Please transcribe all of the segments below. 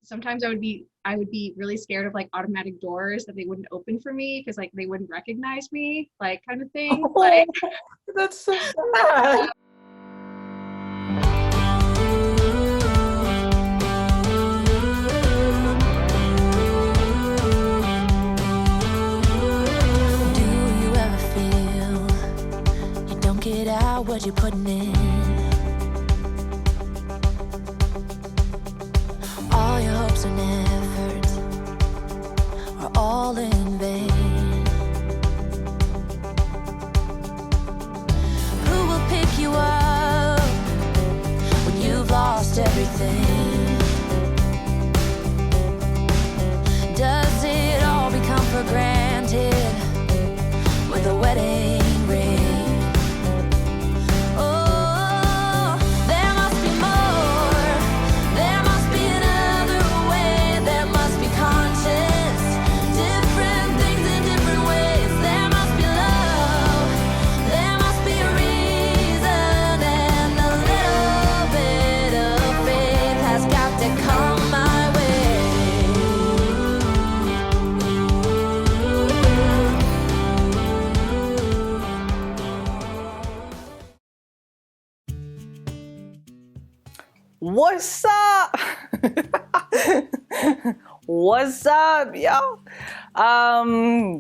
sometimes I would be really scared of like automatic doors that they wouldn't open for me because like they wouldn't recognize me, like kind of thing. Oh, that's so sad. Do you ever feel you don't get out what you're putting in? All your hopes and efforts are all in vain. Who will pick you up when you've lost everything? Does it all become for granted with a wedding ring? Oh, there must be more. There must be another way. There must be conscience. Different things in different ways. There must be love. There must be a reason. And a little bit of faith has got to come my way. What's up? What's up, y'all?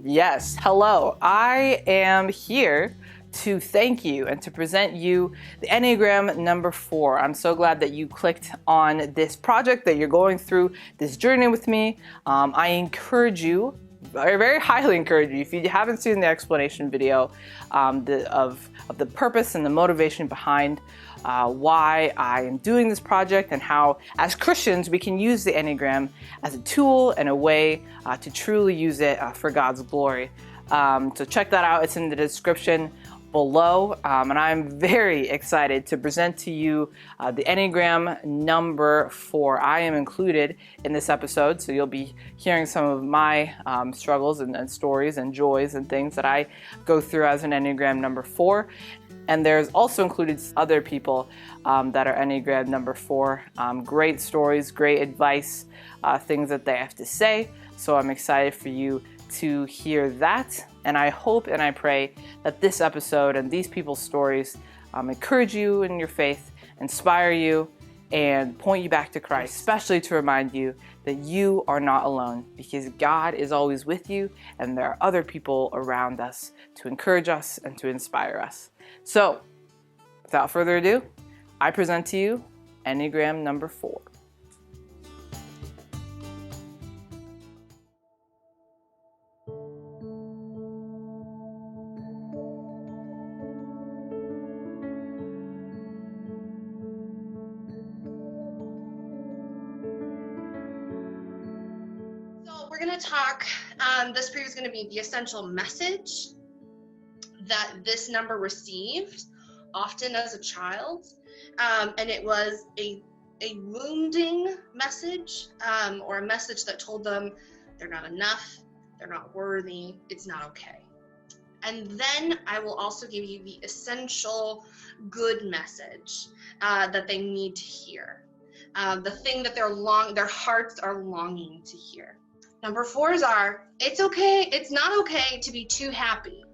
Yes, hello. I am here to thank you and to present you the Enneagram number 4. I'm so glad that you clicked on this project, that you're going through this journey with me. I encourage you, I very highly encourage you, if you haven't seen the explanation video of the purpose and the motivation behind why I am doing this project, and how as Christians we can use the Enneagram as a tool and a way to truly use it for God's glory. So check that out, it's in the description below, and I'm very excited to present to you the Enneagram number 4. I am included in this episode, so you'll be hearing some of my struggles and stories and joys and things that I go through as an Enneagram number 4. And there's also included other people that are Enneagram number 4. Great stories, great advice, things that they have to say. So I'm excited for you to hear that. And I hope and I pray that this episode and these people's stories encourage you in your faith, inspire you, and point you back to Christ, especially to remind you that you are not alone, because God is always with you and there are other people around us to encourage us and to inspire us. So, without further ado, I present to you Enneagram number 4. So we're going to talk, this preview is going to be the essential message that this number received often as a child, and it was a wounding message, or a message that told them they're not enough, they're not worthy, it's not okay. And then I will also give you the essential good message that they need to hear, the thing that their hearts are longing to hear. Number 4s are, it's okay, it's not okay to be too happy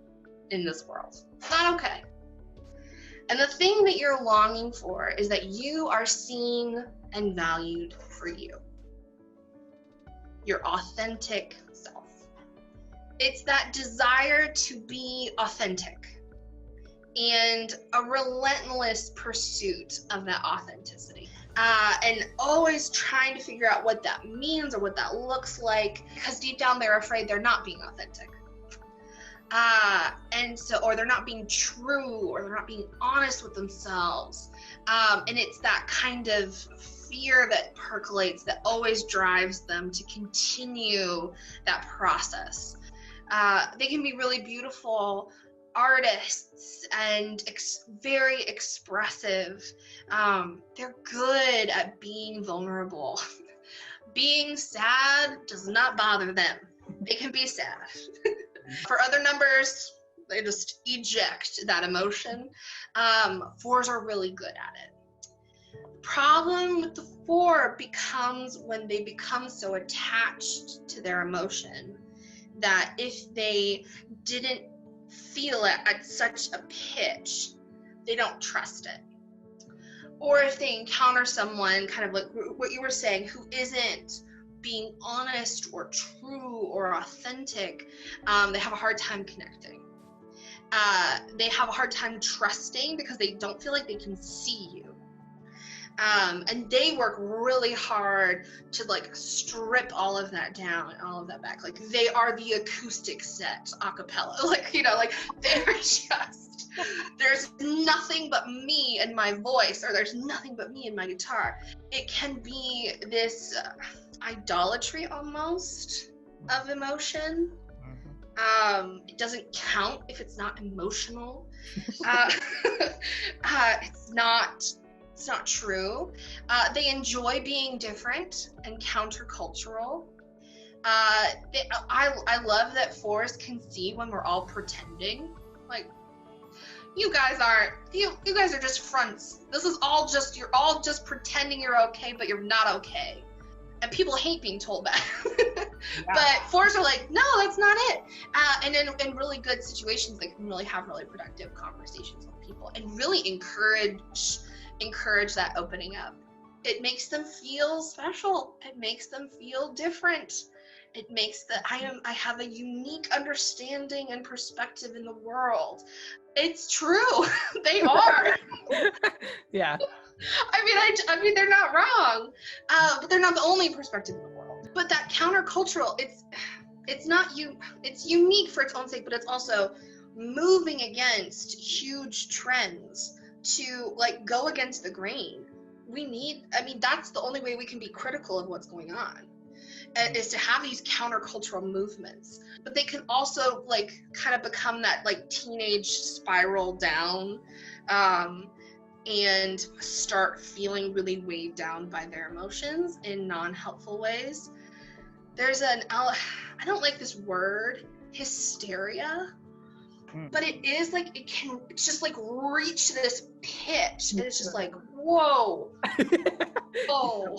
in this world. It's not okay. And the thing that you're longing for is that you are seen and valued for you. Your authentic self. It's that desire to be authentic and a relentless pursuit of that authenticity. And always trying to figure out what that means or what that looks like, because deep down they're afraid they're not being authentic. Or they're not being true, or they're not being honest with themselves. And it's that kind of fear that percolates that always drives them to continue that process. They can be really beautiful artists and very expressive. They're good at being vulnerable. Being sad does not bother them. They can be sad. For other numbers, they just eject that emotion. 4s are really good at it. Problem with the 4 becomes when they become so attached to their emotion that if they didn't feel it at such a pitch, they don't trust it. Or if they encounter someone, kind of like what you were saying, who isn't being honest or true or authentic, they have a hard time connecting. They have a hard time trusting because they don't feel like they can see you. And they work really hard to like strip all of that down and all of that back. Like they are the acoustic set a cappella. Like, you know, like they're just, there's nothing but me and my voice, or there's nothing but me and my guitar. It can be this idolatry almost of emotion. It doesn't count if it's not emotional. It's not true. They enjoy being different and countercultural. I love that 4s can see when we're all pretending. Like, you guys are just fronts. This is all just, you're all just pretending you're okay, but you're not okay. And people hate being told that. Yeah. But 4s are like, no, that's not it. And in really good situations, they can really have really productive conversations with people and really encourage that opening up. It makes them feel special. It makes them feel different. It makes I have a unique understanding and perspective in the world. It's true. They are. Yeah. I mean, they're not wrong, but they're not the only perspective in the world. But that countercultural, it's unique for its own sake, but it's also moving against huge trends to like go against the grain. That's the only way we can be critical of what's going on, is to have these countercultural movements. But they can also like kind of become that like teenage spiral down, and start feeling really weighed down by their emotions in non-helpful ways. There's I don't like this word, hysteria, but it is like, it's just like reach this pitch, and it's just like, whoa. Whoa.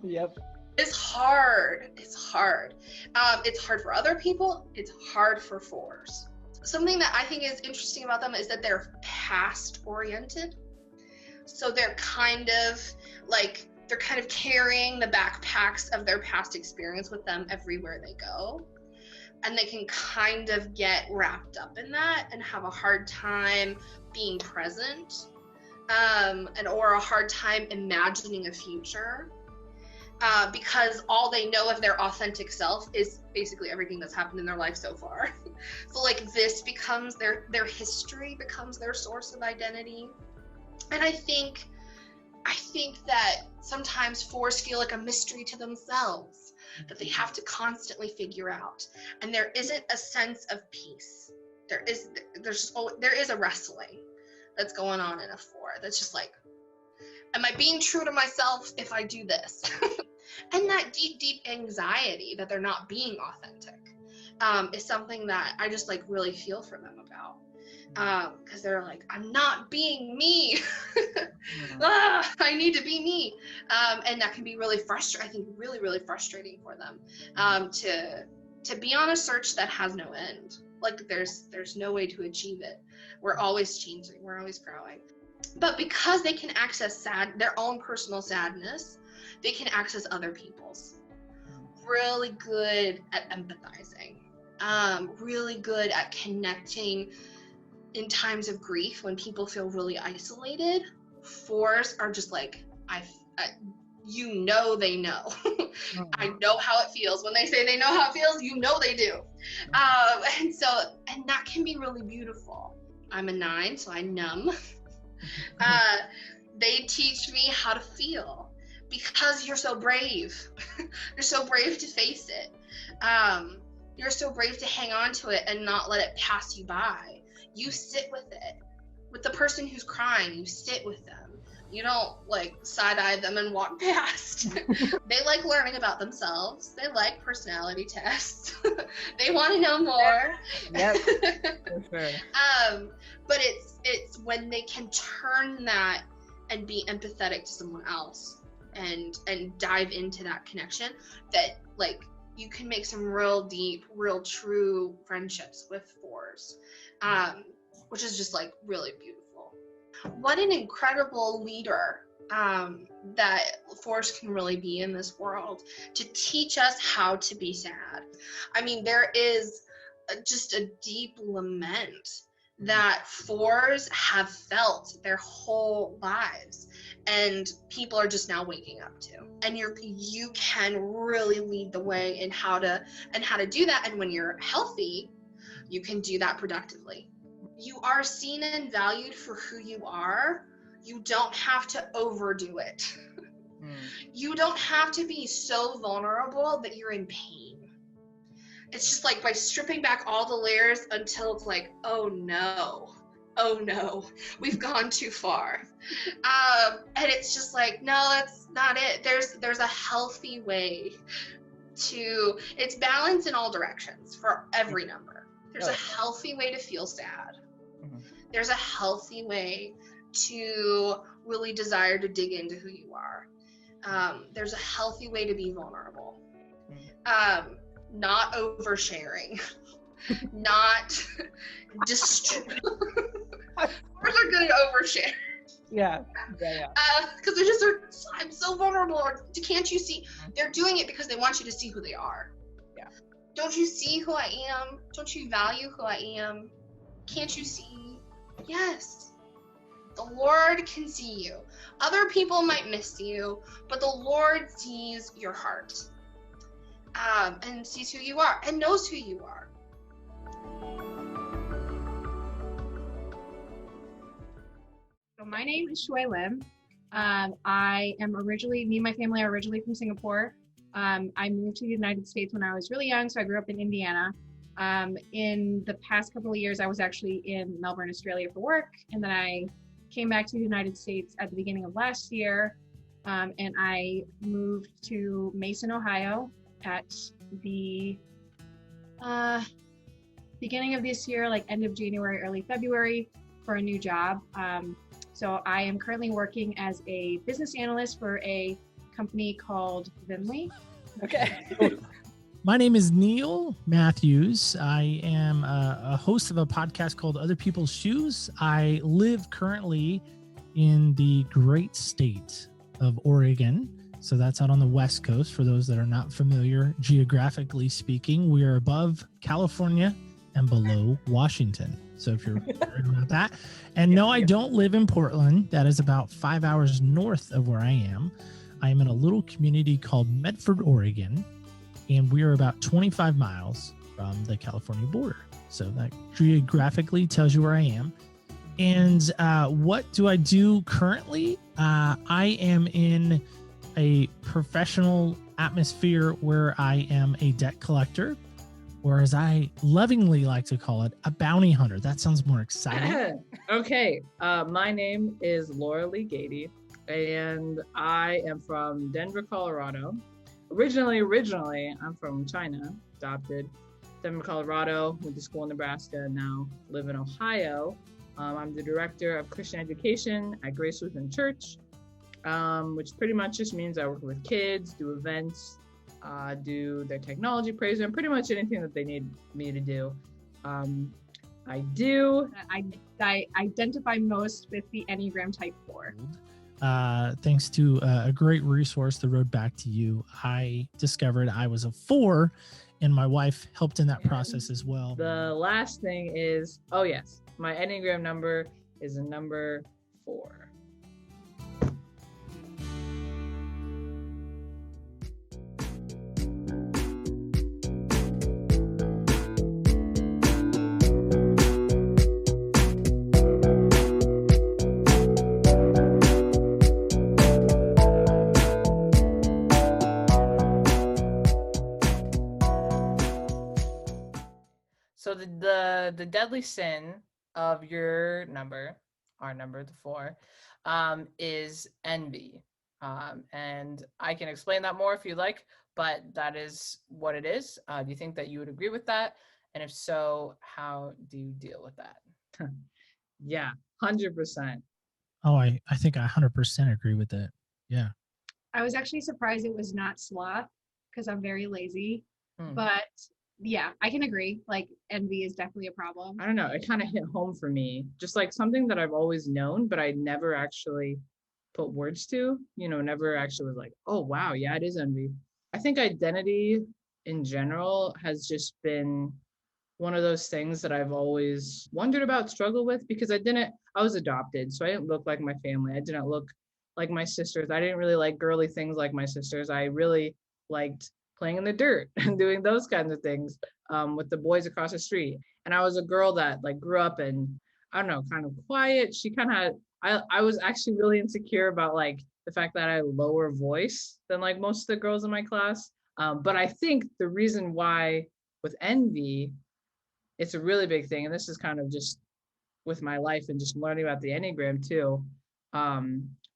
Yep. It's hard. It's hard for other people. It's hard for 4s. Something that I think is interesting about them is that they're past oriented. So they're kind of carrying the backpacks of their past experience with them everywhere they go. And they can kind of get wrapped up in that and have a hard time being present, or a hard time imagining a future, because all they know of their authentic self is basically everything that's happened in their life so far. So like this becomes their history, becomes their source of identity. And I think that sometimes 4s feel like a mystery to themselves that they have to constantly figure out. And there isn't a sense of peace. There is a wrestling that's going on in a 4 that's just like, am I being true to myself if I do this? And that deep anxiety that they're not being authentic is something that I just like really feel for them about. Because they're like, I'm not being me. I need to be me. And that can be really frustrating. I think really, really frustrating for them, to be on a search that has no end. Like there's no way to achieve it. We're always changing. We're always growing. But because they can access their own personal sadness, they can access other people's. Really good at empathizing. Really good at connecting in times of grief when people feel really isolated. 4s are just like, they know. I know how it feels. When they say they know how it feels, they do. And that can be really beautiful. I'm a 9, so I numb. They teach me how to feel because you're so brave. You're so brave to face it. You're so brave to hang on to it and not let it pass you by. You sit with it. With the person who's crying, you sit with them. You don't like side-eye them and walk past. They like learning about themselves. They like personality tests. They want to know more. Yep. For sure. But it's when they can turn that and be empathetic to someone else and dive into that connection, that like you can make some real deep, real true friendships with 4s, which is just like really beautiful. What an incredible leader that 4s can really be in this world, to teach us how to be sad. I mean, there is just a deep lament that 4s have felt their whole lives, and people are just now waking up to. And you can really lead the way in how to do that. And when you're healthy, you can do that productively. You are seen and valued for who you are. You don't have to overdo it. You don't have to be so vulnerable that you're in pain. It's just like by stripping back all the layers until it's like, oh no, we've gone too far. And it's just like, no, that's not it. There's a healthy way to, it's balance in all directions for every number. There's a healthy way to feel sad. There's a healthy way to really desire to dig into who you are. There's a healthy way to be vulnerable. Not oversharing, not We're good at overshare. Yeah. Because they just are, I'm so vulnerable. Or can't you see? They're doing it because they want you to see who they are. Yeah. Don't you see who I am? Don't you value who I am? Can't you see? Yes. The Lord can see you. Other people might miss you, but the Lord sees your heart. And sees who you are and knows who you are. So my name is Shui Lim. I am originally, me and my family are originally from Singapore. I moved to the United States when I was really young, so I grew up in Indiana. In the past couple of years, I was actually in Melbourne, Australia for work, and then I came back to the United States at the beginning of last year, and I moved to Mason, Ohio at the beginning of this year, like end of January, early February, for a new job. So I am currently working as a business analyst for a company called Vinley. Okay. My name is Neil Matthews. I am a host of a podcast called Other People's Shoes. I live currently in the great state of Oregon. So that's out on the West Coast. For those that are not familiar, geographically speaking, we are above California and below Washington. So if you're worried about that. And no, I don't live in Portland. That is about 5 hours north of where I am. I am in a little community called Medford, Oregon, and we are about 25 miles from the California border. So that geographically tells you where I am. And what do I do currently? I am in a professional atmosphere where I am a debt collector, or as I lovingly like to call it, a bounty hunter. That sounds more exciting. Okay. My name is Laura Lee Gady, and I am from Denver, Colorado. Originally, I'm from China, adopted. Denver, Colorado, went to school in Nebraska, now live in Ohio. I'm the director of Christian education at Grace Lutheran Church, which pretty much just means I work with kids, do events, do their technology praise, and pretty much anything that they need me to do. I identify most with the Enneagram Type 4. Thanks to a great resource, The Road Back to You, I discovered I was a 4, and my wife helped in that process as well. The last thing is, oh yes, my Enneagram number is a number 4. So the deadly sin of your number, our number, the 4, is envy. And I can explain that more if you like, but that is what it is. Do you think that you would agree with that? And if so, how do you deal with that? Yeah, 100%. Oh, I think I 100% agree with that. Yeah. I was actually surprised it was not sloth because I'm very lazy. Hmm. But yeah, I can agree. Like envy is definitely a problem. I don't know. It kind of hit home for me, just like something that I've always known, but I never actually put words to, never actually was like, oh, wow, yeah, it is envy. I think identity in general has just been one of those things that I've always wondered about, struggled with, because I was adopted, so I didn't look like my family. I didn't look like my sisters. I didn't really like girly things like my sisters. I really liked playing in the dirt and doing those kinds of things with the boys across the street. And I was a girl that like grew up in, I don't know, kind of quiet. She kind of had, I was actually really insecure about like the fact that I had a lower voice than like most of the girls in my class. But I think the reason why with envy, it's a really big thing. And this is kind of just with my life and just learning about the Enneagram too,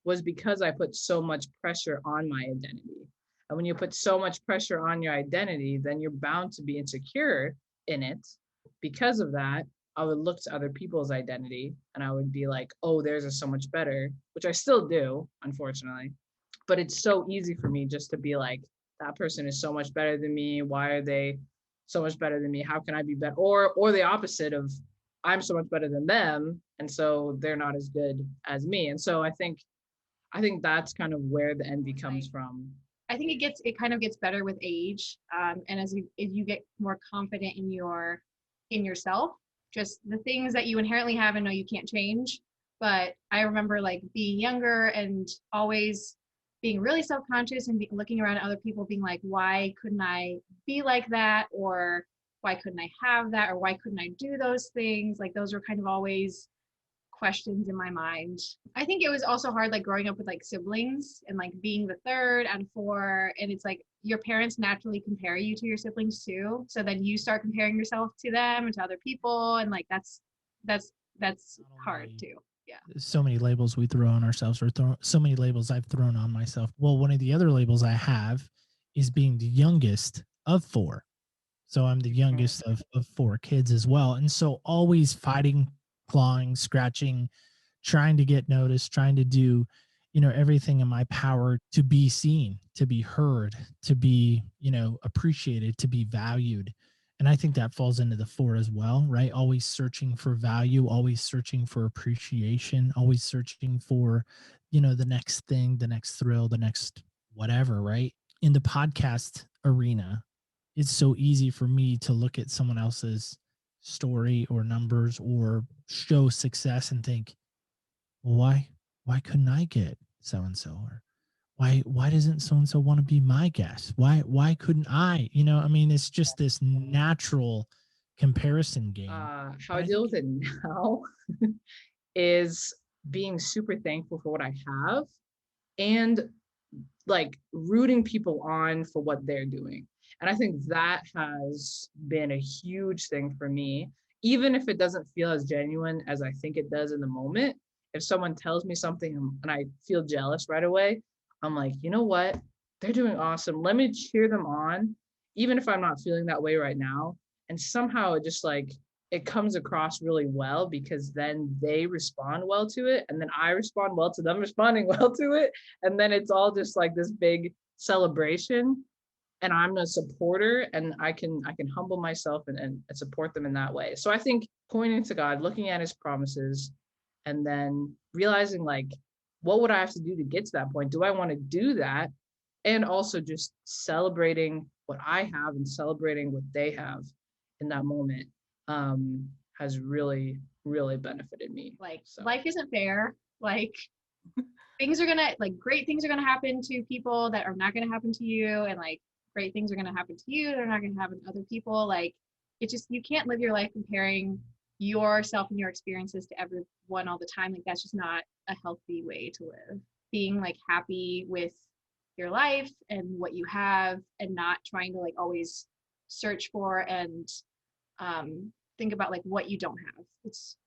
was because I put so much pressure on my identity. And when you put so much pressure on your identity, then you're bound to be insecure in it. Because of that, I would look to other people's identity and I would be like, oh, theirs is so much better, which I still do, unfortunately. But it's so easy for me just to be like, that person is so much better than me. Why are they so much better than me? How can I be better? Or the opposite of, I'm so much better than them, and so they're not as good as me. And so I think that's kind of where the envy comes from. I think it kind of gets better with age, and as you get more confident in yourself, just the things that you inherently have and know you can't change. But I remember like being younger and always being really self-conscious and looking around at other people being like, why couldn't I be like that? Or why couldn't I have that? Or why couldn't I do those things? Like those were kind of always questions in my mind. I think it was also hard like growing up with like siblings and like being the third and four, and it's like your parents naturally compare you to your siblings too, so then you start comparing yourself to them and to other people, and like that's hard too. Yeah, So many labels we throw on ourselves, or so many labels I've thrown on myself. Well, one of the other labels I have is being the youngest of four. So I'm the youngest of four kids as well. And so always fighting, clawing, scratching, trying to get noticed, trying to do, everything in my power to be seen, to be heard, to be, appreciated, to be valued. And I think that falls into the four as well, right? Always searching for value, always searching for appreciation, always searching for, the next thing, the next thrill, the next whatever, right? In the podcast arena, it's so easy for me to look at someone else's story or numbers or show success and think, well, why couldn't I get so-and-so? Or why doesn't so-and-so want to be my guest? Why couldn't I? It's just this natural comparison game. How I deal with it now is being super thankful for what I have and like rooting people on for what they're doing. And I think that has been a huge thing for me, even if it doesn't feel as genuine as I think it does in the moment. If someone tells me something and I feel jealous right away, I'm like, you know what? They're doing awesome. Let me cheer them on, even if I'm not feeling that way right now. And somehow it just like, it comes across really well because then they respond well to it. And then I respond well to them responding well to it. And then it's all just like this big celebration. And I'm a supporter and I can humble myself and support them in that way. So I think pointing to God, looking at his promises, and then realizing like, what would I have to do to get to that point? Do I want to do that? And also just celebrating what I have and celebrating what they have in that moment has really, really benefited me. Like life isn't fair. Like great things are gonna happen to people that are not gonna happen to you, and like great things are gonna happen to you that are not gonna happen to other people. Like it just, you can't live your life comparing yourself and your experiences to everyone all the time. Like that's just not a healthy way to live. Being like happy with your life and what you have, and not trying to like always search for and think about like what you don't have. It's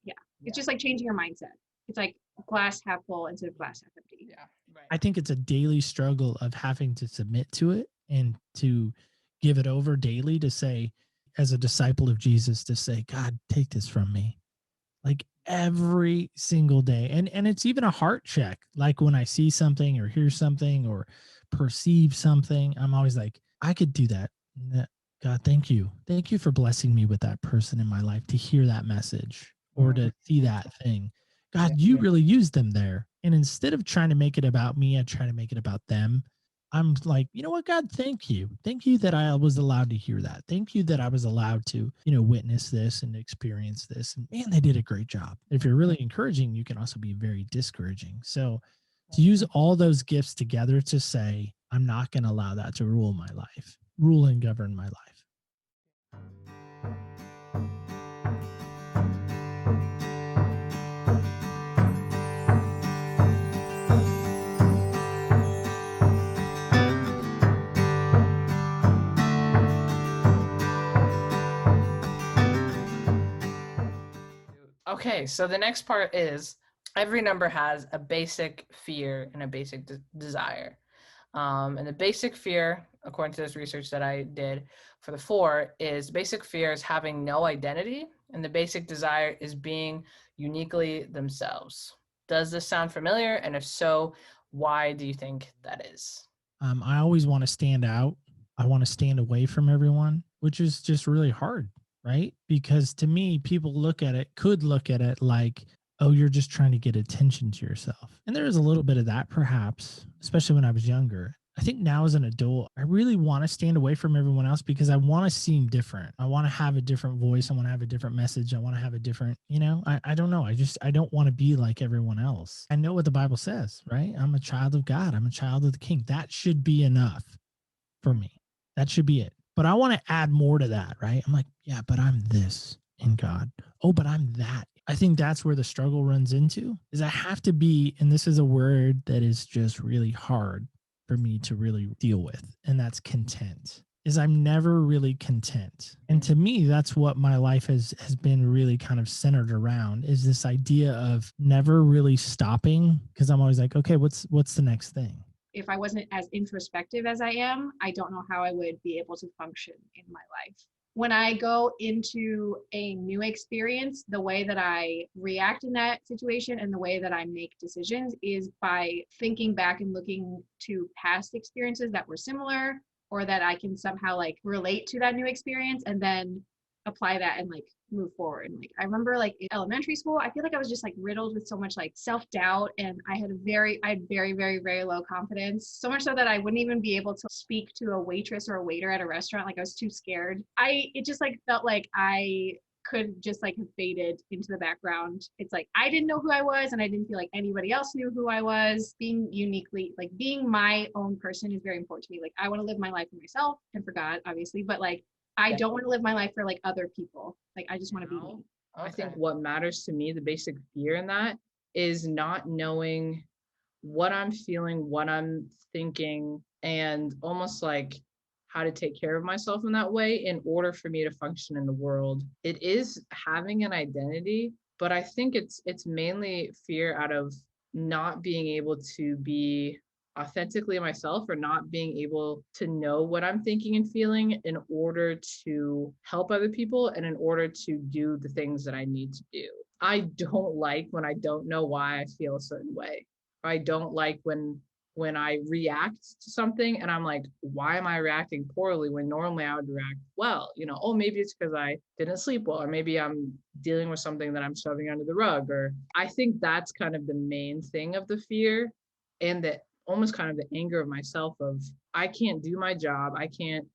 just like changing your mindset. It's like glass half full instead of glass half empty. Yeah, right. I think it's a daily struggle of having to submit to it and to give it over daily, to say, as a disciple of Jesus, to say, God, take this from me. Like every single day. And it's even a heart check. Like when I see something or hear something or perceive something, I'm always like, I could do that. God, thank you. Thank you for blessing me with that person in my life to hear that message or to see that thing. God, you really used them there. And instead of trying to make it about me, I try to make it about them. I'm like, you know what, God, thank you. Thank you that I was allowed to hear that. Thank you that I was allowed to, witness this and experience this. And man, they did a great job. If you're really encouraging, you can also be very discouraging. So to use all those gifts together to say, I'm not going to allow that to rule my life, rule and govern my life. Okay, so the next part is every number has a basic fear and a basic desire. And the basic fear, according to this research that I did for the 4, is basic fear is having no identity, and the basic desire is being uniquely themselves. Does this sound familiar? And if so, why do you think that is? I always want to stand out. I want to stand away from everyone, which is just really hard, right? Because to me, people could look at it like, oh, you're just trying to get attention to yourself. And there is a little bit of that, perhaps, especially when I was younger. I think now as an adult, I really want to stand away from everyone else because I want to seem different. I want to have a different voice. I want to have a different message. I want to have a different, I don't know. I don't want to be like everyone else. I know what the Bible says, right? I'm a child of God. I'm a child of the King. That should be enough for me. That should be it. But I want to add more to that, right? I'm like, yeah, but I'm this in God. Oh, but I'm that. I think that's where the struggle runs into is I have to be, and this is a word that is just really hard for me to really deal with, and that's content. Is I'm never really content. And to me, that's what my life has been really kind of centered around is this idea of never really stopping because I'm always like, okay, what's the next thing? If I wasn't as introspective as I am, I don't know how I would be able to function in my life. When I go into a new experience, the way that I react in that situation and the way that I make decisions is by thinking back and looking to past experiences that were similar or that I can somehow like relate to that new experience and then apply that and like move forward. And like I remember like in elementary school, I feel like I was just like riddled with so much like self-doubt and I had very, very low confidence. So much so that I wouldn't even be able to speak to a waitress or a waiter at a restaurant. Like I was too scared. It just like felt like I could just like have faded into the background. It's like I didn't know who I was and I didn't feel like anybody else knew who I was. Being uniquely, like being my own person is very important to me. Like I want to live my life for myself and for God, obviously, but like I don't want to live my life for like other people. Like I just want to be me. Okay. I think what matters to me, the basic fear in that is not knowing what I'm feeling, what I'm thinking, and almost like how to take care of myself in that way in order for me to function in the world. It is having an identity, but I think it's mainly fear out of not being able to be authentically myself or not being able to know what I'm thinking and feeling in order to help other people and in order to do the things that I need to do. I don't like when I don't know why I feel a certain way. I don't like when I react to something and I'm like, why am I reacting poorly when normally I would react well? Oh, maybe it's because I didn't sleep well, or maybe I'm dealing with something that I'm shoving under the rug. Or I think that's kind of the main thing of the fear and that almost kind of the anger of myself of I can't do my job. I can't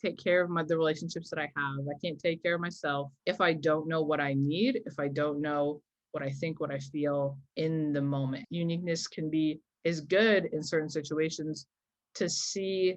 take care of the relationships that I have. I can't take care of myself if I don't know what I need, if I don't know what I think, what I feel in the moment. Uniqueness is good in certain situations to see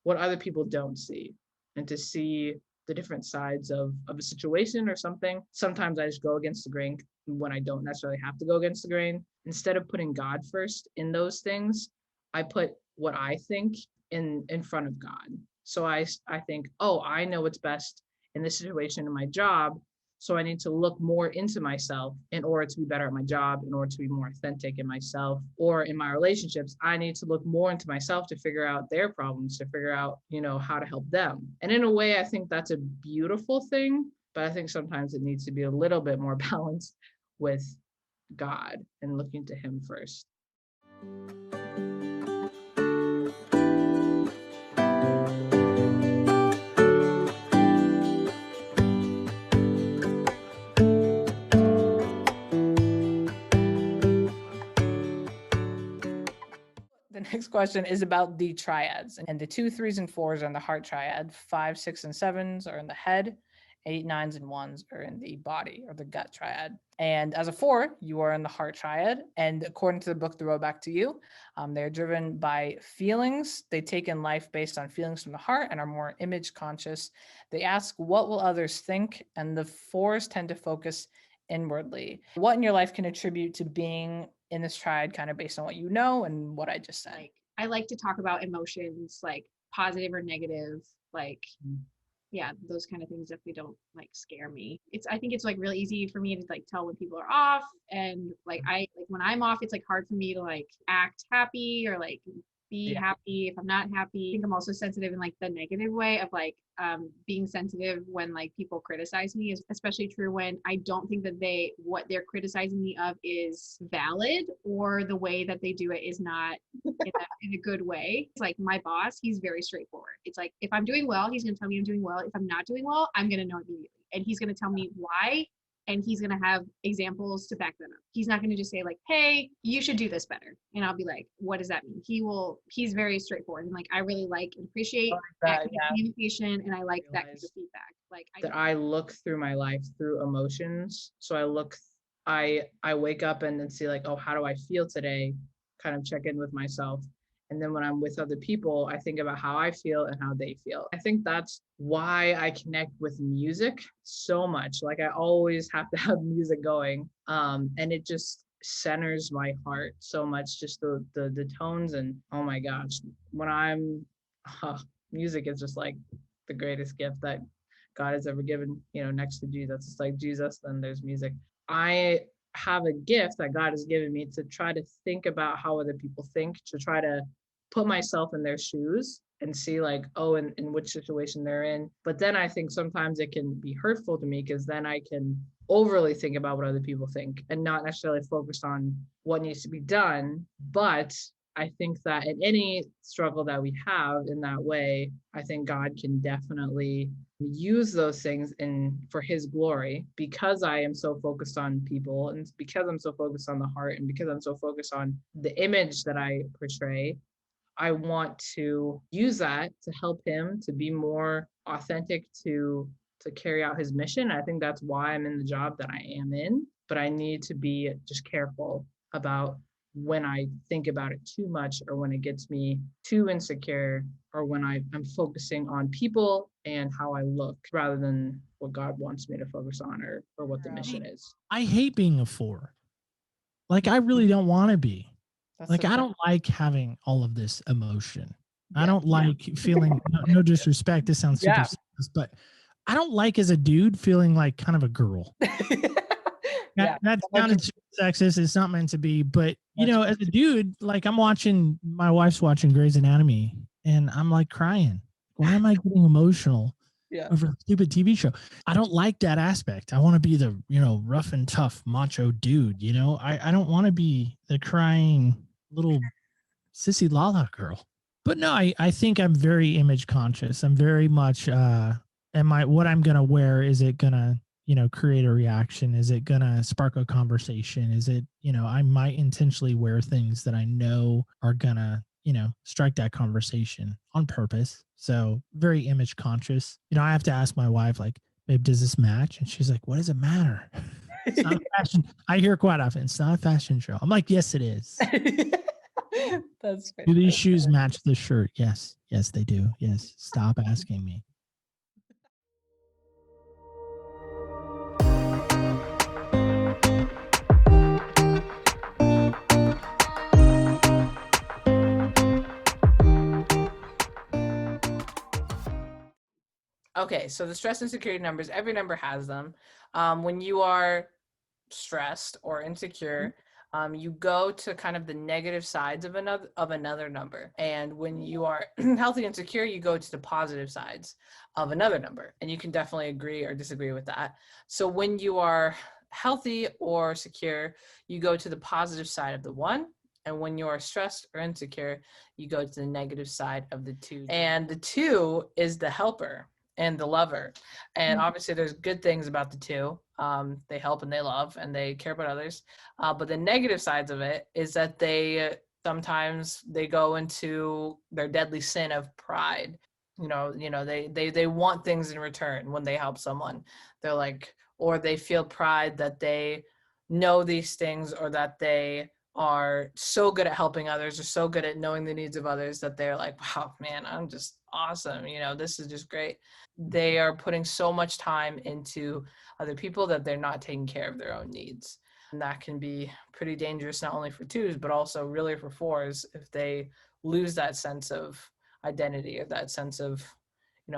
what other people don't see and to see the different sides of a situation or something. Sometimes I just go against the grain when I don't necessarily have to go against the grain. Instead of putting God first in those things, I put what I think in front of God. So I think, oh, I know what's best in this situation in my job. So I need to look more into myself in order to be better at my job, in order to be more authentic in myself or in my relationships. I need to look more into myself to figure out their problems, to figure out, how to help them. And in a way, I think that's a beautiful thing, but I think sometimes it needs to be a little bit more balanced with God and looking to him first. The next question is about the triads, and the 2, 3s, and 4s are in the heart triad. 5, 6, and 7s are in the head. 8, 9s, and 1s are in the body or the gut triad. And as a 4, you are in the heart triad. And according to the book, The Road Back to You, they're driven by feelings. They take in life based on feelings from the heart and are more image conscious. They ask, what will others think? And the 4s tend to focus inwardly. What in your life can attribute to being in this triad, kind of based on what you know and what I just said? Like, I like to talk about emotions, like positive or negative, like yeah, those kind of things definitely don't like scare me. I think it's like really easy for me to like tell when people are off, and like when I'm off, it's like hard for me to like act happy or like be happy if I'm not happy. I think I'm also sensitive in like the negative way of like being sensitive when like people criticize me is especially true when I don't think that what they're criticizing me of is valid, or the way that they do it is not in a good way. It's like my boss, he's very straightforward. It's like if I'm doing well, he's going to tell me I'm doing well. If I'm not doing well, I'm going to know immediately, and he's going to tell me why, and he's going to have examples to back them up. He's not going to just say like, hey, you should do this better. And I'll be like, what does that mean? He's very straightforward. And like, I really like and appreciate that kind of communication. And I like that kind of feedback. Like I look through my life through emotions. So I wake up and then see like, oh, how do I feel today? Kind of check in with myself. And then when I'm with other people, I think about how I feel and how they feel. I think that's why I connect with music so much. Like I always have to have music going. And it just centers my heart so much, just the tones, and oh my gosh, when music is just like the greatest gift that God has ever given, next to Jesus. It's like Jesus, then there's music. I have a gift that God has given me to try to think about how other people think, to try to put myself in their shoes and see like, oh, in which situation they're in. But then I think sometimes it can be hurtful to me, because then I can overly think about what other people think and not necessarily focus on what needs to be done. But I think that in any struggle that we have in that way, I think God can definitely use those things for his glory, because I am so focused on people, and because I'm so focused on the heart, and because I'm so focused on the image that I portray. I want to use that to help him to be more authentic, to carry out his mission. I think that's why I'm in the job that I am in, but I need to be just careful about when I think about it too much, or when it gets me too insecure, or when I'm focusing on people and how I look rather than what God wants me to focus on, or what the mission is. I hate being a 4. Like I really don't want to be. Like I don't like having all of this emotion. I don't like feeling, no disrespect, this sounds super sexist, but I don't like as a dude feeling like kind of a girl. That's not sexist. It's not meant to be, but as a dude, like my wife's watching Grey's Anatomy and I'm like crying. Why am I getting emotional over a stupid TV show? I don't like that aspect. I want to be the, rough and tough macho dude. I don't want to be the crying little sissy lala girl. But no, I think I'm very image conscious. I'm very much, what I'm going to wear, is it going to, create a reaction? Is it going to spark a conversation? Is it, I might intentionally wear things that I know are going to, strike that conversation on purpose. So very image conscious. I have to ask my wife, like, babe, does this match? And she's like, what does it matter? It's not a fashion. I hear quite often, it's not a fashion show. I'm like, yes, it is. That's Do these shoes match the shirt? Yes. Yes, they do. Yes. Stop asking me. Okay, so the stress and insecurity numbers, every number has them. When you are stressed or insecure, you go to kind of the negative sides of another number. And when you are healthy and secure, you go to the positive sides of another number. And you can definitely agree or disagree with that. So when you are healthy or secure, you go to the positive side of the 1. And when you are stressed or insecure, you go to the negative side of the 2. And the 2 is the helper and the lover. And obviously there's good things about the 2. They help and they love and they care about others. But the negative sides of it is that sometimes they go into their deadly sin of pride. They want things in return when they help someone. They're like, or they feel pride that they know these things, or that they are so good at helping others or so good at knowing the needs of others that they're like, wow, man, I'm just awesome. This is just great. They are putting so much time into other people that they're not taking care of their own needs. And that can be pretty dangerous, not only for 2s, but also really for 4s if they lose that sense of identity or that sense of,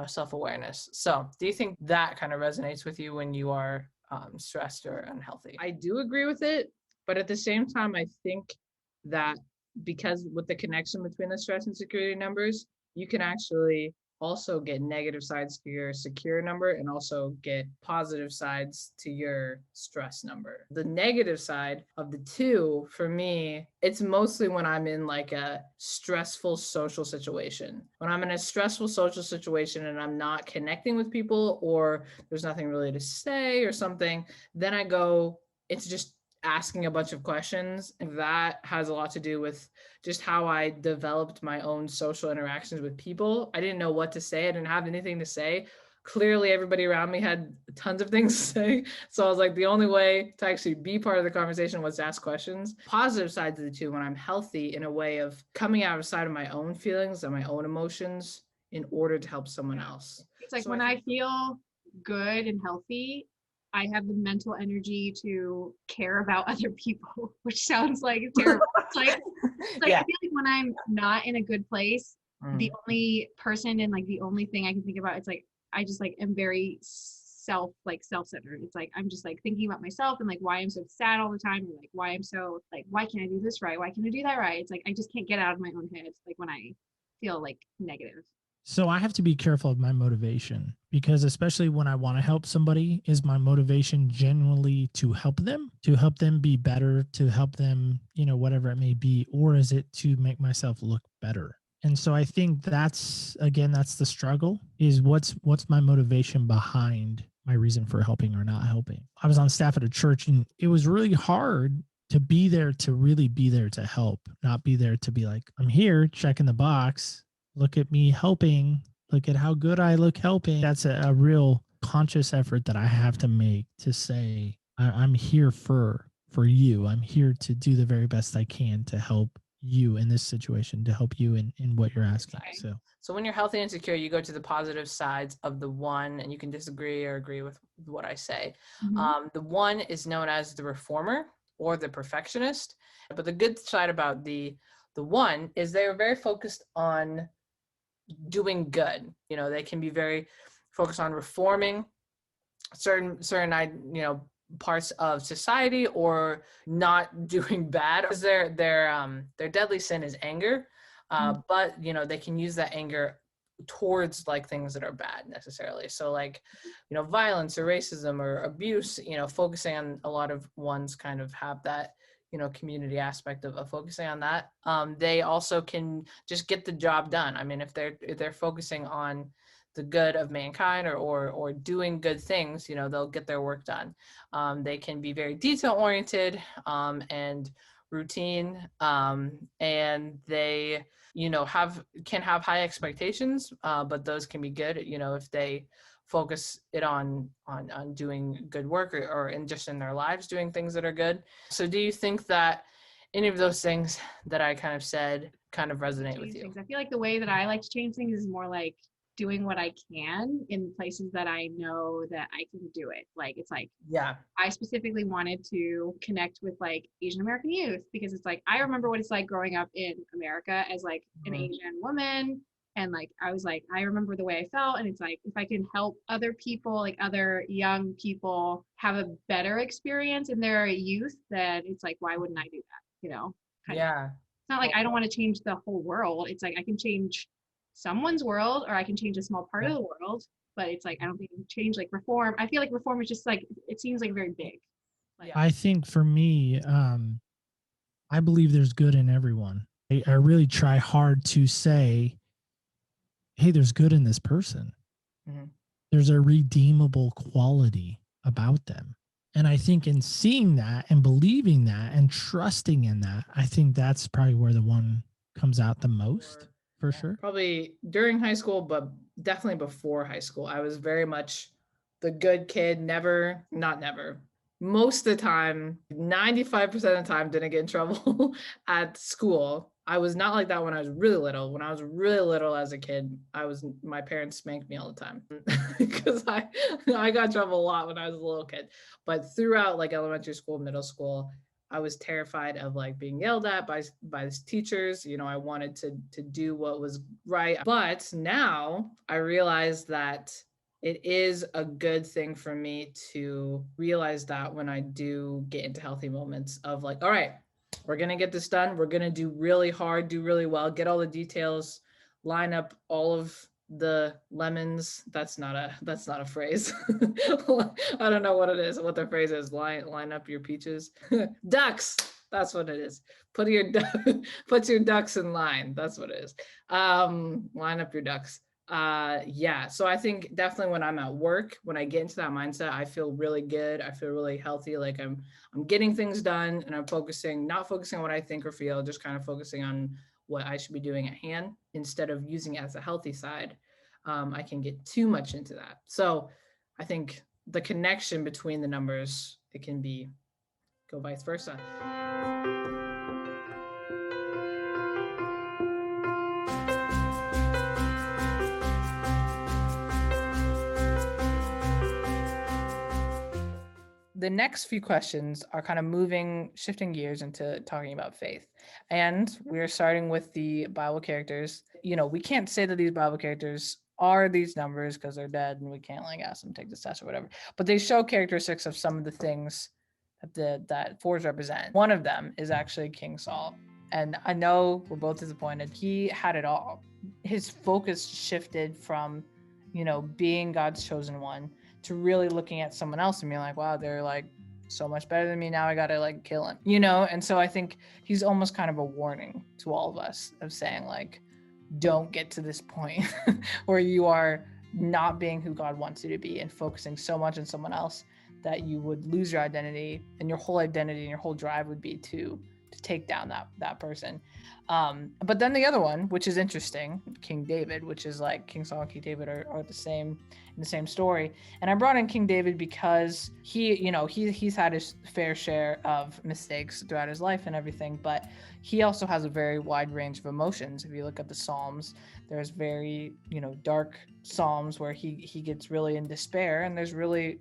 self-awareness. So do you think that kind of resonates with you when you are stressed or unhealthy? I do agree with it, but at the same time, I think that because with the connection between the stress and security numbers, you can actually also get negative sides to your secure number and also get positive sides to your stress number. The negative side of the 2, for me, it's mostly when I'm in like a stressful social situation. When I'm in a stressful social situation and I'm not connecting with people, or there's nothing really to say or something, then I go, it's just asking a bunch of questions. And that has a lot to do with just how I developed my own social interactions with people. I didn't know what to say. I didn't have anything to say. Clearly, everybody around me had tons of things to say. So I was like, the only way to actually be part of the conversation was to ask questions. Positive sides of the 2, when I'm healthy, in a way of coming outside of my own feelings and my own emotions in order to help someone else. It's like, so when I feel good and healthy, I have the mental energy to care about other people, which sounds like terrible. It's like yeah. I feel like when I'm not in a good place, the only person and like the only thing I can think about, it's like I just like am very self-centered. It's like I'm just like thinking about myself and like why I'm so sad all the time, or like why I'm so like, why can't I do this right? Why can't I do that right? It's like I just can't get out of my own head, like when I feel like negative. So I have to be careful of my motivation, because especially when I want to help somebody, is my motivation genuinely to help them be better, to help them, whatever it may be, or is it to make myself look better? And so I think that's the struggle, is what's my motivation behind my reason for helping or not helping. I was on staff at a church, and it was really hard to be there, to really be there to help, not be there to be like, I'm here checking the box. Look at me helping. Look at how good I look helping. That's a real conscious effort that I have to make, to say, I'm here for you. I'm here to do the very best I can to help you in this situation, to help you in what you're asking. So when you're healthy and secure, you go to the positive sides of the 1, and you can disagree or agree with what I say. The 1 is known as the reformer or the perfectionist. But the good side about the 1 is they're very focused on doing good. They can be very focused on reforming certain parts of society, or not doing bad. Their deadly sin is anger, but they can use that anger towards like things that are bad necessarily. So like, violence or racism or abuse, focusing on, a lot of ones kind of have that community aspect of focusing on that. They also can just get the job done. I mean, if they're focusing on the good of mankind, or doing good things, they'll get their work done. They can be very detail oriented and routine, and they can have high expectations, but those can be good if they focus it on doing good work, or in just in their lives doing things that are good. So do you think that any of those things that I kind of said kind of resonate with you? I feel like the way that I like to change things is more like doing what I can in places that I know that I can do it. Like, it's like, yeah, I specifically wanted to connect with like Asian American youth, because it's like, I remember what it's like growing up in America as like an Asian woman. And like, I was like, I remember the way I felt. And it's like, if I can help other people, like other young people, have a better experience in their youth, then it's like, why wouldn't I do that? Yeah. It's not like I don't want to change the whole world. It's like, I can change someone's world, or I can change a small part of the world. But it's like, I don't think change, like reform. I feel like reform is just like, it seems like very big. I think for me, I believe there's good in everyone. I really try hard to say, hey, there's good in this person. Mhm. There's a redeemable quality about them. And I think in seeing that and believing that and trusting in that, I think that's probably where the one comes out the most, for sure. Probably during high school, but definitely before high school. I was very much the good kid, not never. Most of the time, 95% of the time, didn't get in trouble at school. I was not like that when I was really little. When I was really little as a kid, my parents spanked me all the time because I got in trouble a lot when I was a little kid. But throughout like elementary school, middle school, I was terrified of like being yelled at by teachers. You know, I wanted to do what was right. But now I realize that it is a good thing for me to realize that when I do get into healthy moments of like, all right, we're going to get this done. We're going to do really hard, do really well, get all the details, line up all of the lemons. That's not a phrase. I don't know what it is, what the phrase is. Line up your peaches. Ducks. That's what it is. Put your ducks in line. That's what it is. Line up your ducks. Yeah. So I think definitely when I'm at work, when I get into that mindset, I feel really good. I feel really healthy. Like I'm getting things done and I'm not focusing on what I think or feel, just kind of focusing on what I should be doing at hand instead of using it as a healthy side. I can get too much into that. So I think the connection between the numbers, it can go vice versa. The next few questions are kind of shifting gears into talking about faith. And we're starting with the Bible characters. You know, we can't say that these Bible characters are these numbers because they're dead and we can't like ask them to take this test or whatever. But they show characteristics of some of the things that fours represent. One of them is actually King Saul. And I know we're both disappointed. He had it all. His focus shifted from, you know, being God's chosen one to really looking at someone else and being like, wow, they're like so much better than me. Now I gotta like kill him, you know? And so I think he's almost kind of a warning to all of us of saying like, don't get to this point where you are not being who God wants you to be and focusing so much on someone else that you would lose your identity, and your whole identity and your whole drive would be to take down that person. But then the other one, which is interesting, King David, which is like King Saul and King David are the same in the same story. And I brought in King David because he's had his fair share of mistakes throughout his life and everything, but he also has a very wide range of emotions. If you look at the Psalms, there's very, dark Psalms where he gets really in despair, and there's really,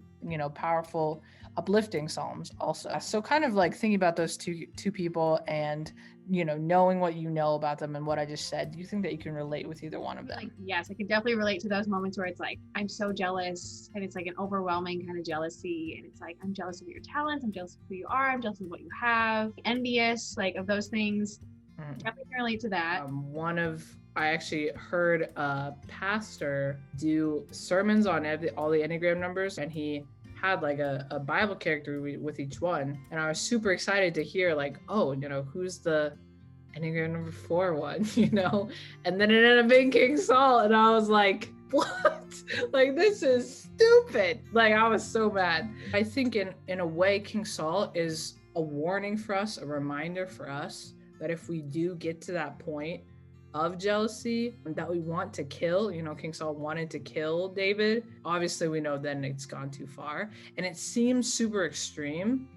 powerful, uplifting Psalms also. So kind of like thinking about those two people and, knowing what you know about them and what I just said, do you think that you can relate with either one of them? Like, yes, I can definitely relate to those moments where it's like, I'm so jealous, and it's like an overwhelming kind of jealousy. And it's like, I'm jealous of your talents. I'm jealous of who you are. I'm jealous of what you have. Envious, like of those things. Definitely can relate to that. I actually heard a pastor do sermons on all the Enneagram numbers, and he had like a Bible character with each one. And I was super excited to hear like, oh, who's the Enneagram number 4 one, and then it ended up being King Saul. And I was like, what? Like, this is stupid. Like, I was so mad. I think in a way, King Saul is a warning for us, a reminder for us that if we do get to that point of jealousy that we want to kill, King Saul wanted to kill David. Obviously, we know then it's gone too far, and it seems super extreme,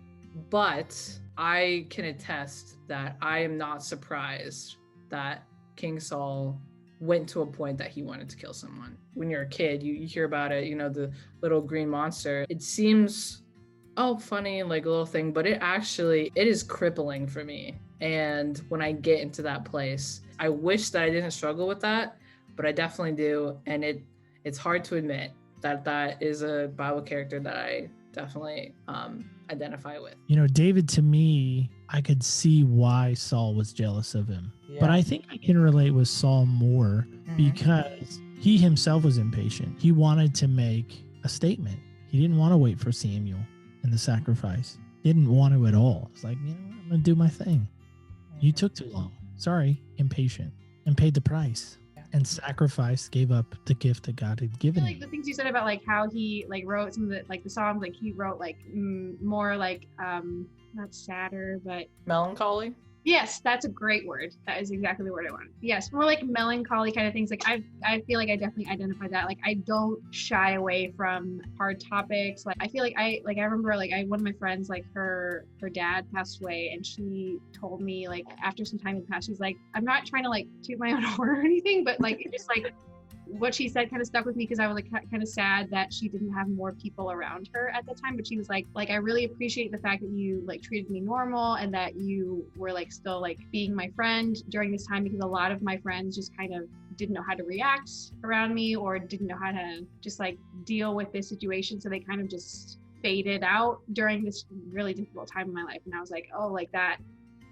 but I can attest that I am not surprised that King Saul went to a point that he wanted to kill someone. When you're a kid, you hear about it, the little green monster. It seems, funny, like a little thing, but it is crippling for me. And when I get into that place, I wish that I didn't struggle with that, but I definitely do. And it's hard to admit that is a Bible character that I definitely identify with. David, to me, I could see why Saul was jealous of him. Yeah. But I think I can relate with Saul more because he himself was impatient. He wanted to make a statement. He didn't want to wait for Samuel and the sacrifice. didn't want to at all. It's like, you know what? I'm going to do my thing. You took too long. Sorry, impatient, and paid the price and sacrificed, gave up the gift that God had I given feel like him. the things you said about like how he like wrote some of the like the songs, like he wrote like more like not sadder, but Melancholy. yes, that's a great word. That is exactly the word I wanted. Yes, more like melancholy kind of things. Like I feel like I definitely identify that. Like I don't shy away from hard topics. Like I feel like I remember like one of my friends, like her dad passed away, and she told me like after some time had passed, she's like, I'm not trying to like toot my own horn or anything, but like it just like what she said kind of stuck with me because I was like kind of sad that she didn't have more people around her at the time. But she was like I really appreciate the fact that you like treated me normal and that you were like still like being my friend during this time, because a lot of my friends just kind of didn't know how to react around me or didn't know how to just like deal with this situation, so they kind of just faded out during this really difficult time in my life. And I was like, oh, like that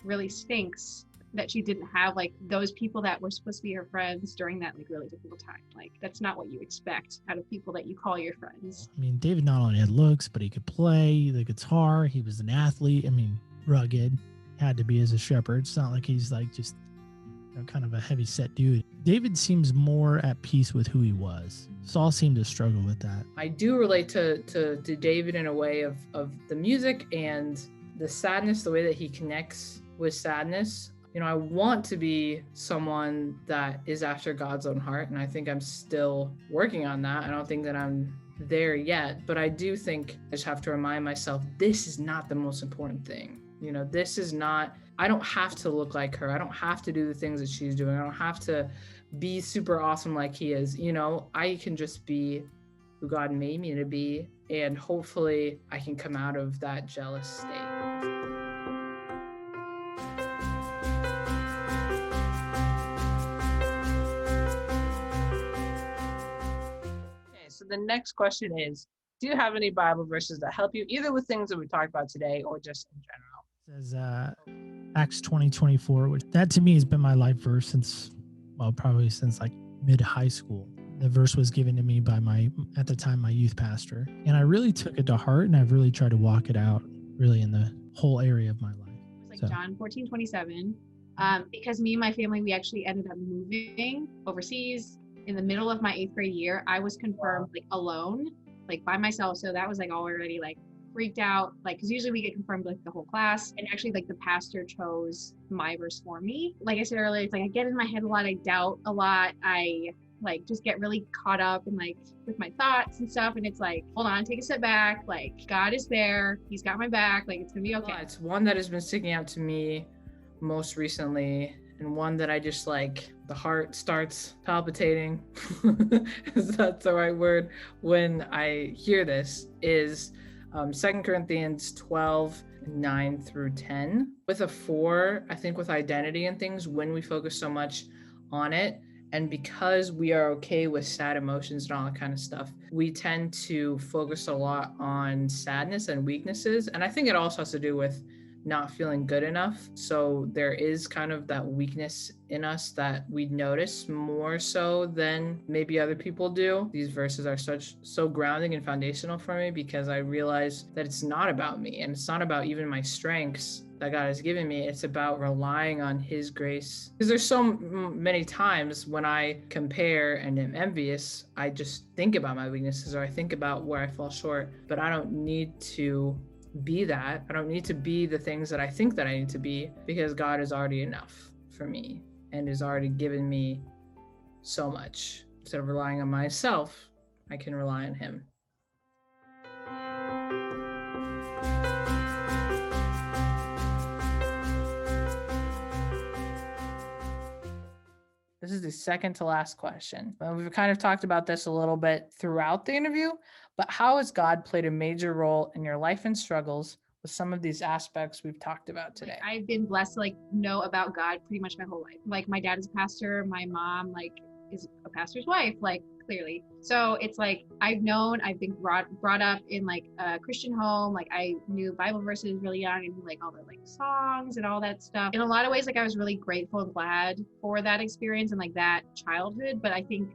really stinks that she didn't have like those people that were supposed to be her friends during that like really difficult time. Like that's not what you expect out of people that you call your friends. I mean, David not only had looks, but he could play the guitar. He was an athlete. I mean, rugged, had to be as a shepherd. It's not like he's like just, you know, kind of a heavy set dude. David seems more at peace with who he was. Saul seemed to struggle with that. I do relate to David in a way of the music and the sadness, the way that he connects with sadness. You know, I want to be someone that is after God's own heart, and I think I'm still working on that. I don't think that I'm there yet, but I do think I just have to remind myself, this is not the most important thing. You know, this is not, I don't have to look like her. I don't have to do the things that she's doing. I don't have to be super awesome like he is. You know, I can just be who God made me to be, and hopefully I can come out of that jealous state. So the next question is, do you have any Bible verses that help you either with things that we talked about today or just in general? It says Acts 20:24, which that to me has been my life verse since, well, probably since like mid high school. The verse was given to me by at the time, my youth pastor. And I really took it to heart, and I've really tried to walk it out really in the whole area of my life. It was like John 14:27. Because me and my family, we actually ended up moving overseas in the middle of my 8th grade year. I was confirmed like alone, like by myself. So that was like already like freaked out, like because usually we get confirmed like the whole class, and actually like the pastor chose my verse for me. Like I said earlier, it's like I get in my head a lot, I doubt a lot, I like just get really caught up in like with my thoughts and stuff, and it's like, hold on, take a step back, like God is there, he's got my back, like it's gonna be okay. It's one that has been sticking out to me most recently, and one that I just like, the heart starts palpitating, is that the right word, when I hear this, is 2 Corinthians 12:9-10. With a 4, I think with identity and things, when we focus so much on it, and because we are okay with sad emotions and all that kind of stuff, we tend to focus a lot on sadness and weaknesses. And I think it also has to do with not feeling good enough. So there is kind of that weakness in us that we notice more so than maybe other people do. These verses are so grounding and foundational for me, because I realize that it's not about me, and it's not about even my strengths that God has given me. It's about relying on his grace. Because there's so many times when I compare and am envious, I just think about my weaknesses, or I think about where I fall short, but I don't need to be that. I don't need to be the things that I think that I need to be, because God is already enough for me and has already given me so much. Instead of relying on myself, I can rely on him. This is the second to last question. We've kind of talked about this a little bit throughout the interview, but how has God played a major role in your life and struggles with some of these aspects we've talked about today? Like, I've been blessed to like know about God pretty much my whole life. Like my dad is a pastor, my mom like is a pastor's wife, like clearly. So it's like I've been brought up in like a Christian home. Like I knew Bible verses really young, and like all the like songs and all that stuff. In a lot of ways, like I was really grateful and glad for that experience and like that childhood. But I think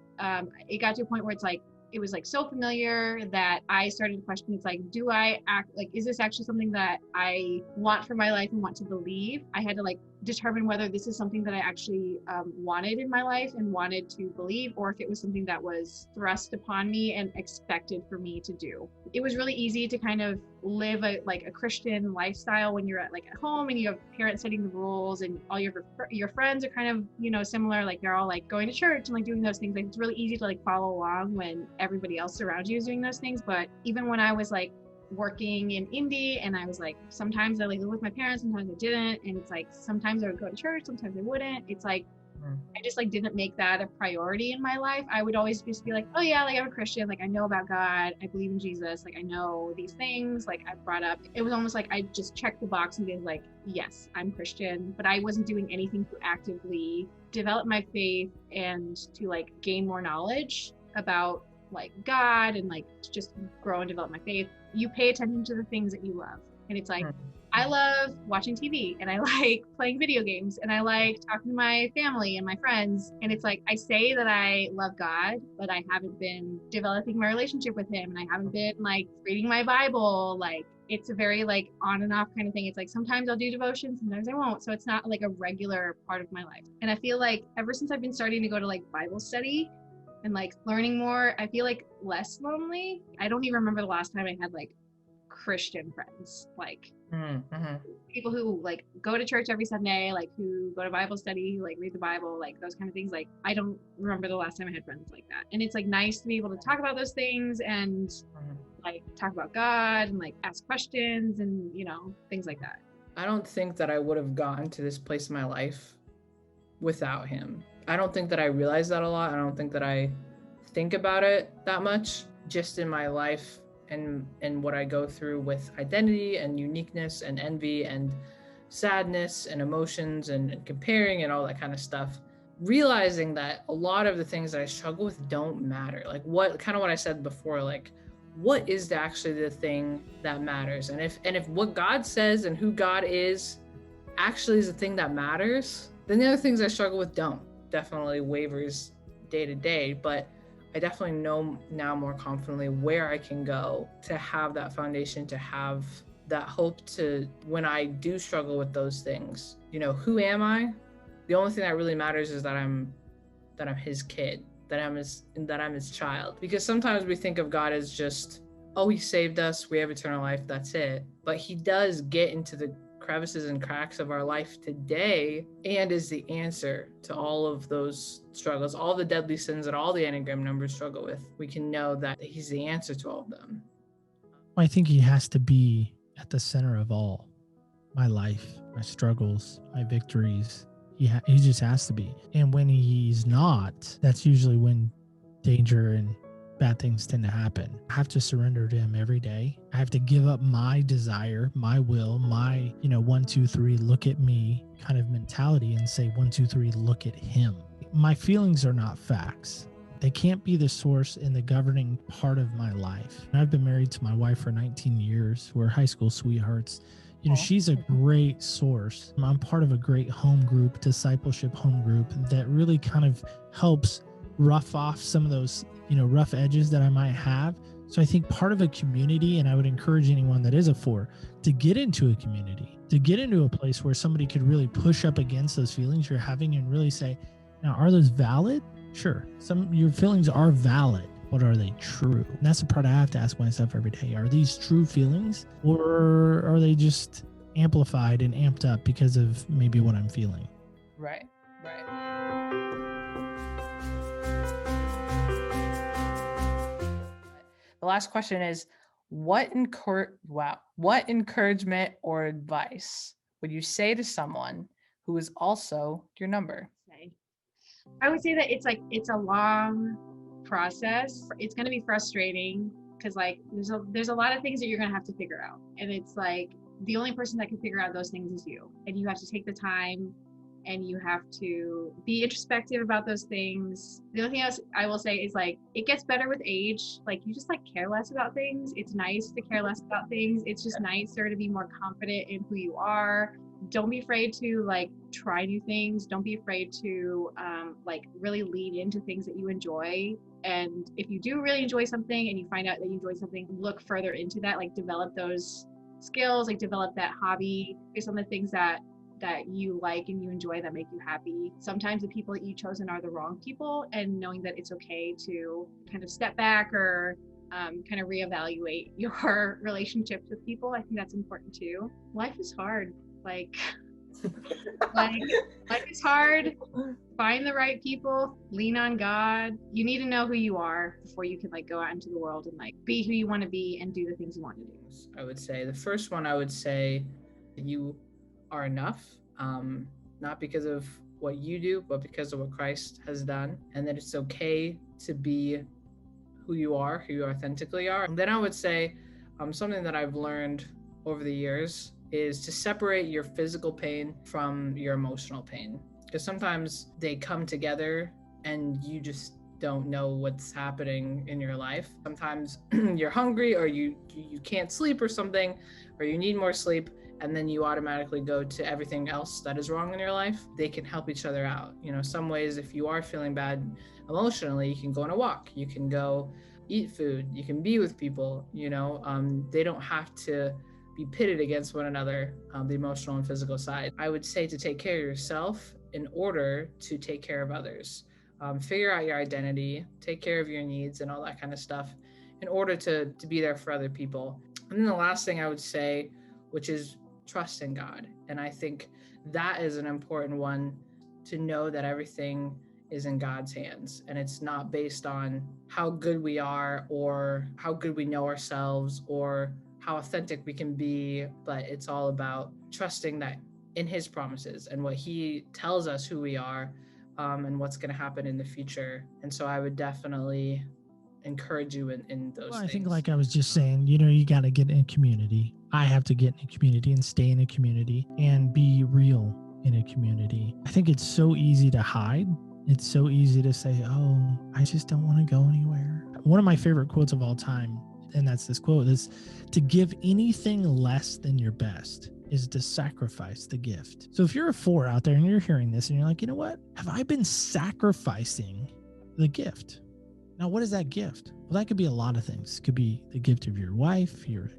it got to a point where it's like it was like so familiar that I started to question, it's like, do I act like, is this actually something that I want for my life and want to believe? I had to like determine whether this is something that I actually wanted in my life and wanted to believe, or if it was something that was thrust upon me and expected for me to do. It was really easy to kind of live a Christian lifestyle when you're at home and you have parents setting the rules and all your friends are kind of, you know, similar, like they're all like going to church and like doing those things. Like it's really easy to like follow along when everybody else around you is doing those things. But even when I was like working in Indy and I was like, sometimes I like lived with my parents, sometimes I didn't, and it's like sometimes I would go to church, sometimes I wouldn't. It's like I just like didn't make that a priority in my life. I would always just be like, oh yeah, like I'm a Christian, like I know about God, I believe in Jesus, like I know these things, like I brought up. It was almost like I just checked the box and be like, yes, I'm Christian, but I wasn't doing anything to actively develop my faith and to like gain more knowledge about like God and like just grow and develop my faith. You pay attention to the things that you love, and it's like I love watching TV and I like playing video games and I like talking to my family and my friends. And it's like, I say that I love God, but I haven't been developing my relationship with him. And I haven't been like reading my Bible. Like it's a very like on and off kind of thing. It's like, sometimes I'll do devotion, sometimes I won't. So it's not like a regular part of my life. And I feel like ever since I've been starting to go to like Bible study and like learning more, I feel like less lonely. I don't even remember the last time I had like Christian friends, like people who like go to church every Sunday, like who go to Bible study, who like read the Bible, like those kind of things. Like I don't remember the last time I had friends like that. And it's like nice to be able to talk about those things and like talk about God and like ask questions and, you know, things like that. I don't think that I would have gotten to this place in my life without him. I don't think that I realize that a lot. I don't think that I think about it that much just in my life and what I go through with identity and uniqueness and envy and sadness and emotions and comparing and all that kind of stuff. Realizing that a lot of the things that I struggle with don't matter. Like what I said before, like what is actually the thing that matters? And if what God says and who God is actually is the thing that matters, then the other things I struggle with don't. Definitely wavers day to day, but I definitely know now more confidently where I can go to have that foundation, to have that hope to, when I do struggle with those things, you know, who am I? The only thing that really matters is that I'm his kid, that I'm his child. Because sometimes we think of God as just, oh, he saved us, we have eternal life, that's it. But he does get into the crevices and cracks of our life today and is the answer to all of those struggles, all the deadly sins that all the Enneagram numbers struggle with. We can know that he's the answer to all of them. I think he has to be at the center of all my life, my struggles, my victories. He just has to be. And when he's not, that's usually when danger and bad things tend to happen. I have to surrender to him every day. I have to give up my desire, my will, my, 1, 2, 3, look at me kind of mentality and say 1, 2, 3, look at him. My feelings are not facts. They can't be the source and the governing part of my life. I've been married to my wife for 19 years. We're high school sweethearts. She's a great source. I'm part of a great home group, discipleship home group that really kind of helps rough off some of those, rough edges that I might have. So I think part of a community, and I would encourage anyone that is a 4 to get into a community, to get into a place where somebody could really push up against those feelings you're having and really say, now, are those valid? Sure. Your feelings are valid, but are they true? And that's the part I have to ask myself every day. Are these true feelings, or are they just amplified and amped up because of maybe what I'm feeling? Right. The last question is, what encouragement or advice would you say to someone who is also your number? I would say that it's a long process. It's going to be frustrating because there's a lot of things that you're going to have to figure out. And it's like the only person that can figure out those things is you. And you have to take the time and you have to be introspective about those things. The only thing else I will say is it gets better with age. You just care less about things. It's nice to care less about things. It's just nicer to be more confident in who you are. Don't be afraid to try new things. Don't be afraid to really lean into things that you enjoy. And if you do really enjoy something and you find out that you enjoy something, look further into that, like develop those skills, like develop that hobby based on the things that you like and you enjoy that make you happy. Sometimes the people that you've chosen are the wrong people, and knowing that it's okay to kind of step back or kind of reevaluate your relationships with people. I think that's important too. Life is hard. Like life is hard. Find the right people, lean on God. You need to know who you are before you can like go out into the world and like be who you want to be and do the things you want to do. I would say the first one, I would say you are enough, not because of what you do, but because of what Christ has done, and that it's okay to be who you authentically are. And then I would say something that I've learned over the years is to separate your physical pain from your emotional pain, because sometimes they come together and you just don't know what's happening in your life. Sometimes you're hungry, or you can't sleep or something, or you need more sleep, and then you automatically go to everything else that is wrong in your life. They can help each other out. You know, some ways, if you are feeling bad emotionally, you can go on a walk, you can go eat food, you can be with people, you know, they don't have to be pitted against one another, the emotional and physical side. I would say to take care of yourself in order to take care of others. Figure out your identity, take care of your needs and all that kind of stuff in order to be there for other people. And then the last thing I would say, which is trust in God. And I think that is an important one, to know that everything is in God's hands, and it's not based on how good we are or how good we know ourselves or how authentic we can be, but it's all about trusting that in his promises and what he tells us who we are, and what's going to happen in the future. And so I would definitely encourage you in those things. I think, like I was just saying, you know, you got to get in a community. I have to get in a community and stay in a community and be real in a community. I think it's so easy to hide. It's so easy to say, oh, I just don't want to go anywhere. One of my favorite quotes of all time, and that's this quote, is to give anything less than your best is to sacrifice the gift. So if you're a 4 out there and you're hearing this and you're like, you know what? Have I been sacrificing the gift? Now, what is that gift? Well, that could be a lot of things. It could be the gift of your wife, your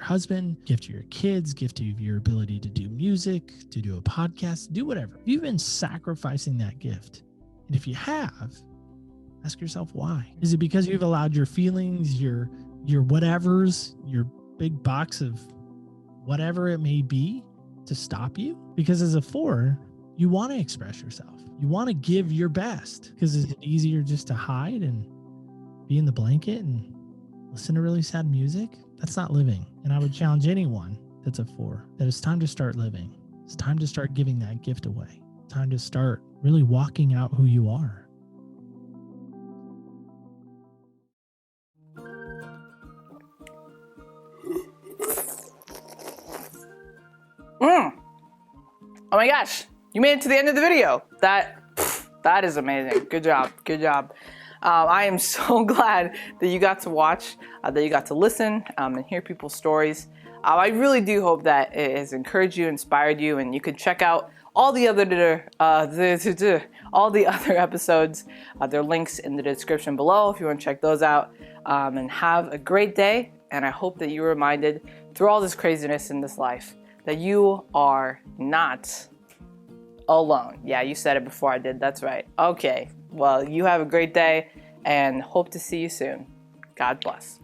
husband, gift to your kids, gift of your ability to do music, to do a podcast, do whatever. You've been sacrificing that gift. And if you have, ask yourself why. Is it because you've allowed your feelings, your whatevers, your big box of whatever it may be to stop you? Because as a 4, you want to express yourself. You want to give your best, because it's easier just to hide and be in the blanket and listen to really sad music. That's not living. And I would challenge anyone that's a 4 that it's time to start living. It's time to start giving that gift away. Time to start really walking out who you are. Oh my gosh, you made it to the end of the video. That is amazing. Good job. Good job. I am so glad that you got to watch, that you got to listen and hear people's stories. I really do hope that it has encouraged you, inspired you, and you can check out all the other episodes. There are links in the description below if you want to check those out. And have a great day. And I hope that you're reminded through all this craziness in this life that you are not alone. Yeah, you said it before I did. That's right. Okay. Well, you have a great day and hope to see you soon. God bless.